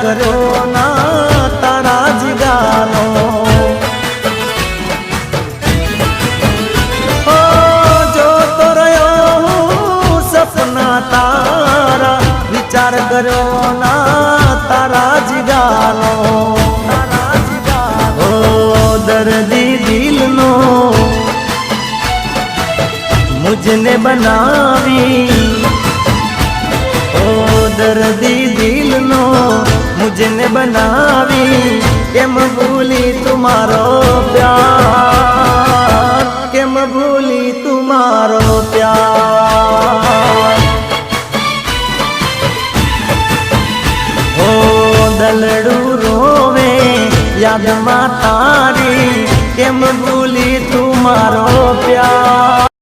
કર્યો ના તારા જીગાનો જોતો રહ્યો હું સપના તારા વિચાર કર્યો ના તારા જીગાનો દર્દી દિલનો मुझने बनावी ओ दर्दी दिलनो मुझने बनावी केम भूली तुम्हारो प्यार केम भूली तुम्हारो प्यार ओ दलड़ू रोवे याद मा तारी केम भूली तुम्हारो प्यार।